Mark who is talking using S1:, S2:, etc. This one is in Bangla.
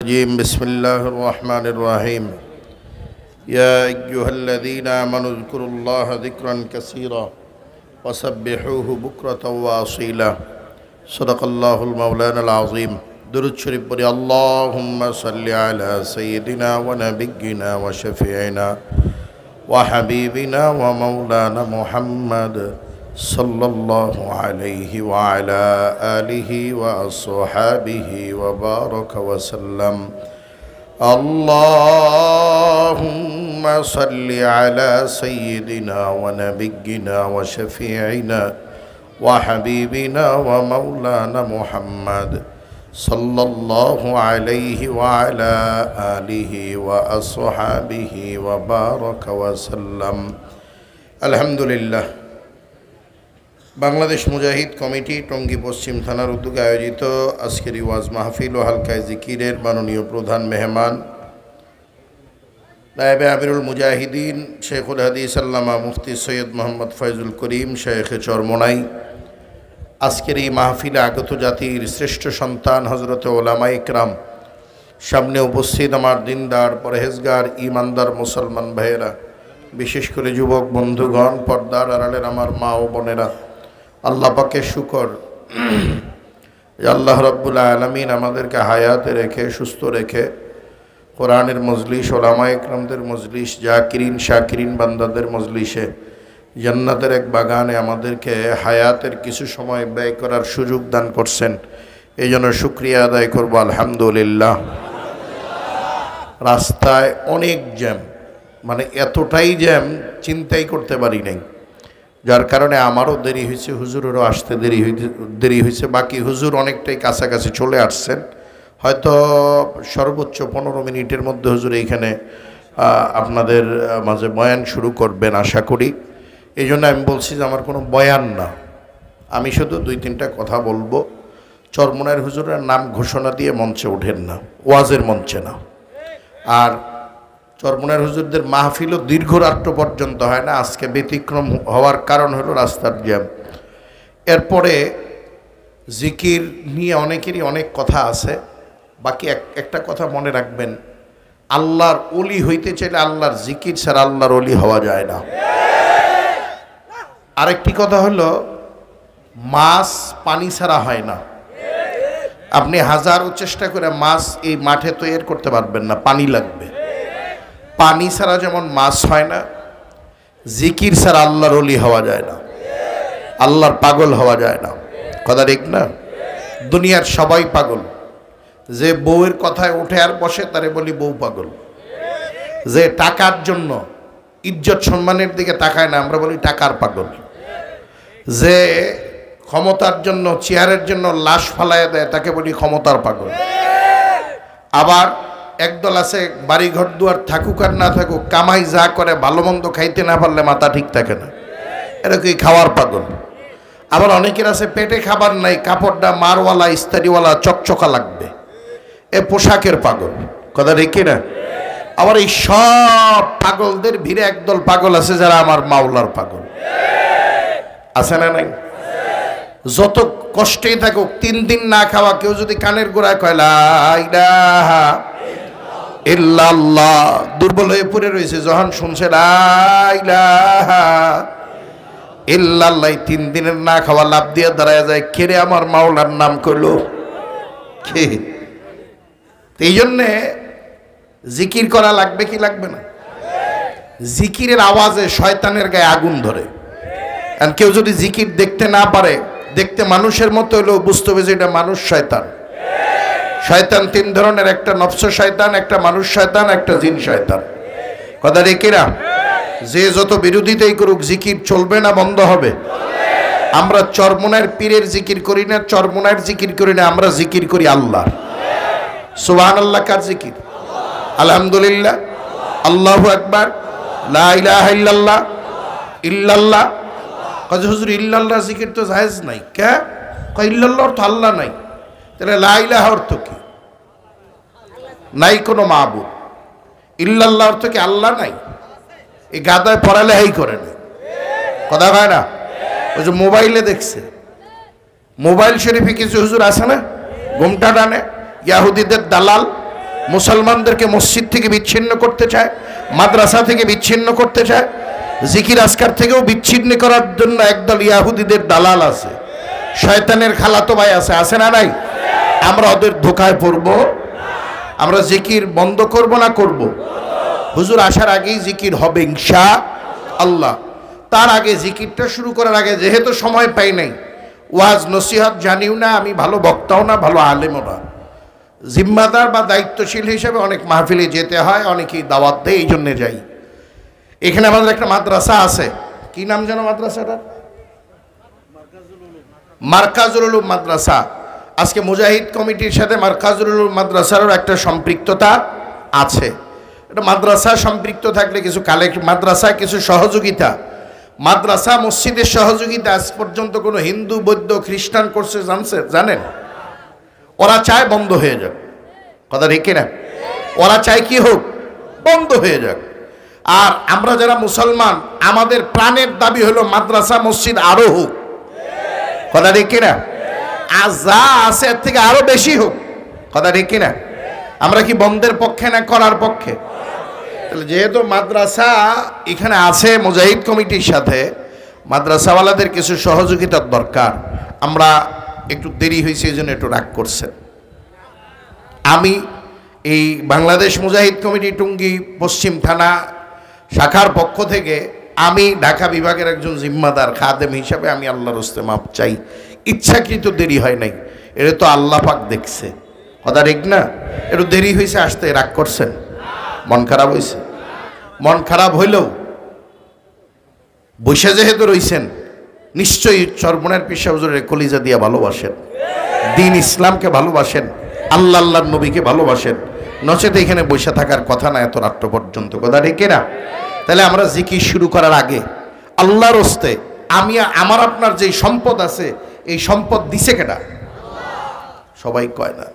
S1: بسم الله الرحمن الرحيم يا أيها الذين آمنوا اذكروا الله ذكرا كثيرا وسبحوه بكرة وأصيلا صدق الله المولانا العظيم درود شريف بني اللهم صل على سيدنا ونبينا وشفيعنا وحبيبنا ومولانا محمد صلى الله عليه وعلى آله وأصحابه وبارك وسلم اللهم صل على سيدنا ونبينا وشفيعنا وحبيبنا ومولانا محمد صلى الله عليه وعلى آله وأصحابه وبارك وسلم الحمد لله বাংলাদেশ মুজাহিদ কমিটি টঙ্গী পশ্চিম থানার উদ্যোগে আয়োজিত আজকের ওয়াজ মাহফিল ও হালকায়ে জিকিরের মাননীয় প্রধান মেহমান নায়েবে আমিরুল মুজাহিদিন শেখুল হাদিস আল্লামা মুফতি সৈয়দ মোহাম্মদ ফয়জুল করিম শেখে চরমোনাই, আজকের এই মাহফিলে আগত জাতির শ্রেষ্ঠ সন্তান হজরতে ওলামা ইকরাম, সামনে উপস্থিত আমার দিনদার পরহেজগার ইমানদার মুসলমান ভাইয়েরা, বিশেষ করে যুবক বন্ধুগণ, পর্দার আড়ালের আমার মা ও বোনেরা, আল্লাহ পাকের শুকর আল্লাহ রাব্বুল আলামিন আমাদেরকে হায়াতে রেখে সুস্থ রেখে কোরআনের মজলিস, ওলামা ইকরামদের মজলিস, জাকিরিন শাকিরিন বান্দাদের মজলিসে জান্নাতের এক বাগানে আমাদেরকে হায়াতের কিছু সময় ব্যয় করার সুযোগ দান করছেন। এই জন্য শুকরিয়া আদায় করব আলহামদুলিল্লাহ। রাস্তায় অনেক জ্যাম, মানে এতটাই জ্যাম চিন্তাই করতে পারি নাই, যার কারণে আমারও দেরি হয়েছে, হুজুরেরও আসতে দেরি হয়েছে। বাকি হুজুর অনেকটাই কাছাকাছি চলে আসছেন, হয়তো সর্বোচ্চ 15 মিনিটের মধ্যে হুজুর এইখানে আপনাদের মাঝে বয়ান শুরু করবেন আশা করি। এই জন্য আমি বলছি যে আমার কোনো বয়ান না, আমি শুধু 2-3টা কথা বলবো। চরমোনাইয়ের হুজুরের নাম ঘোষণা দিয়ে মঞ্চে ওঠেন না, ওয়াজের মঞ্চে না। আর চরমোনাইয়ের হুজুরদের মাহফিলও দীর্ঘ রাত্র পর্যন্ত হয় না, আজকে ব্যতিক্রম হওয়ার কারণ হলো রাস্তার জ্যাম। এরপরে জিকির নিয়ে অনেকেরই অনেক কথা আছে, বাকি একটা কথা মনে রাখবেন, আল্লাহর ওলি হইতে চাইলে আল্লাহর জিকির ছাড়া আল্লাহর ওলি হওয়া যায় না। আরেকটি কথা হলো, মাছ পানি ছাড়া হয় না। আপনি হাজারো চেষ্টা করে মাছ এই মাঠে তৈরি করতে পারবেন না, পানি লাগবে। পানি ছাড়া যেমন মাছ হয় না, জিকির ছাড়া আল্লাহর ওলি হওয়া যায় না, আল্লাহর পাগল হওয়া যায় না। কথা ঠিক না? দুনিয়ার সবাই পাগল। যে বউয়ের কথায় উঠে আর বসে তারে বলি বউ পাগল। যে টাকার জন্য ইজ্জত সম্মানের দিকে তাকায় না, আমরা বলি টাকার পাগল। যে ক্ষমতার জন্য চেয়ারের জন্য লাশ ফালাইয়া দেয় তাকে বলি ক্ষমতার পাগল। আবার একদল আছে বাড়ি ঘর দুয়ার থাকুক আর না থাকুক, কামাই যা করে ভালো মন্দ খাইতে না পারলে মাথা ঠিক থাকে না, এটা কি খাওয়ার পাগল। আবার অনেকের আছে পেটে খাবার নাই, কাপড়টা মারওয়ালা ইস্তারিওয়ালা চকচকা লাগবে, এ পোশাকের পাগল। কথা ঠিক না? আবার এই সব পাগলদের ভিড়ে একদল পাগল আছে যারা আমার মাওলার পাগল। আছে না নাই? যত কষ্টেই থাকুক, 3 দিন না খাওয়া কেউ যদি কানের গোড়ায় কয় লা ইলাহা ইল্লাল্লাহ, দুর্বল হয়ে পড়ে রয়েছে, যখন শুনছে লা ইলাহা ইল্লাল্লাহ, 3 দিনের না খাওয়া লাভ দিয়ে দাঁড়ায় যায়, কেড়ে আমার মাওলার নাম কইলো কে? এই জন্যে জিকির করা লাগবে কি লাগবে না? জিকিরের আওয়াজে শয়তানের গায়ে আগুন ধরে। আর কেউ যদি জিকির দেখতে না পারে, দেখতে মানুষের মতো হলেও বুঝতে হবে যে এটা মানুষ শয়তান। শয়তান 3 ধরনের, একটা নফস শয়তান, একটা মানুষ শয়তান, একটা জিন শয়তান। কথা রেখে না, যে যত বিরোধিতাই করুক জিকির চলবে না বন্ধ হবে? আমরা চরমোনাইয়ের পীরের জিকির করি না, চরমোনাইয়ের জিকির করি না, আমরা জিকির করি আল্লাহর। সুবহানাল্লাহ কার জিকির? আলহামদুলিল্লাহ, আল্লাহু আকবার, লা ইলাহা ইল্লাল্লাহ, ইল্লাল্লাহ। কাজে হুজুর ইল্লাল্লাহ জিকির তো জায়েজ নাই। কে কয় ইল্লাল্লাহ অর্থ আল্লাহ নাই? তাহলে লা ইলাহা অর্থ কি? নাই কোনো মাবুদ। ইল্লাল্লাহ অর্থ কি আল্লাহ নাই? এই গাদায় পড়ালেখাই করে না, কথা কয় না। ওই যে মোবাইলে দেখছে, মোবাইল শরীফে কিছু হুজুর আছে না, ঘুমটা টানে, ইয়াহুদিদের দালাল, মুসলমানদেরকে মসজিদ থেকে বিচ্ছিন্ন করতে চায়, মাদ্রাসা থেকে বিচ্ছিন্ন করতে চায়, জিকির আজকার থেকেও বিচ্ছিন্ন করার জন্য একদল ইয়াহুদীদের দালাল আছে, শয়তানের খালাতো ভাই আছে, আছে না নাই? আমরা ওদের ধোকায় পড়ব? আমরা জিকির বন্ধ করব না করব? হুজুর আসার আগেই জিকির হবে ইনশাআল্লাহ। তার আগে জিকিরটা শুরু করার আগে যেহেতু সময় পাই নাই, ওয়াজ নসিহত জানিও না, আমি ভালো বক্তাও না, ভালো আলেমও না, জিম্মাদার বা দায়িত্বশীল হিসেবে অনেক মাহফিলে যেতে হয়, অনেকেই দাওয়াত দেয়, এই জন্যে যাই। এখানে আমাদের একটা মাদ্রাসা আছে, কি নাম যেন মাদ্রাসাটা? মারকাজুল উলুম মাদ্রাসা। আজকে মুজাহিদ কমিটির সাথে মারকাজুল উলুম মাদ্রাসারও একটা সম্পৃক্ততা আছে। এটা মাদ্রাসা সম্পৃক্ত থাকলে কিছু মাদ্রাসায় কিছু সহযোগিতা, মাদ্রাসা মসজিদের সহযোগিতা আজ পর্যন্ত কোনো হিন্দু বৌদ্ধ খ্রিস্টান করছে জানেন? ওরা চায় বন্ধ হয়ে যাক, কথা ঠিক না? ওরা চায় কি হোক, বন্ধ হয়ে যাক। আর আমরা যারা মুসলমান, আমাদের প্রাণের দাবি হলো মাদ্রাসা মসজিদ আরো হোক, কথা ঠিক না? আর যা আছে এর থেকে আরো বেশি হোক, কথা ঠিক না? আমরা কি বন্ধের পক্ষে না করার পক্ষে? তাহলে যেহেতু মাদ্রাসা এখানে আছে মুজাহিদ কমিটির সাথে, মাদ্রাসাওয়ালাদের কিছু সহযোগিতার দরকার। আমরা একটু দেরি হয়েছে, এই জন্য একটু রাগ করছেন। আমি এই বাংলাদেশ মুজাহিদ কমিটি টুঙ্গি পশ্চিম থানা শাখার পক্ষ থেকে আমি ঢাকা বিভাগের একজন জিম্মাদার খাদেম হিসাবে আমি আল্লাহর হস্তে মাপ চাই। ইচ্ছাকৃত দেরি হয় নাই, এটা তো আল্লাহ পাক দেখছে, কথা ঠিক না? একটু দেরি হয়েছে আসতে, রাগ করছেন? মন খারাপ হয়েছে? মন খারাপ হইলেও বৈশা যেহেতু রইছেন, নিশ্চয়ই চরমনের পিসা হুজুরের কলিজা দিয়া ভালোবাসেন, দিন ইসলামকে ভালোবাসেন, আল্লাহ আল্লাহর নবীকে ভালোবাসেন, নচেত এখানে বৈশা থাকার কথা না এত রাত্র পর্যন্ত, কথা ঠিক না? তাহলে আমরা জিকির শুরু করার আগে আল্লাহর হস্তে আমার আপনার যে সম্পদ আছে, এই সম্পদ দিছে কেডা? সবাই কয় না।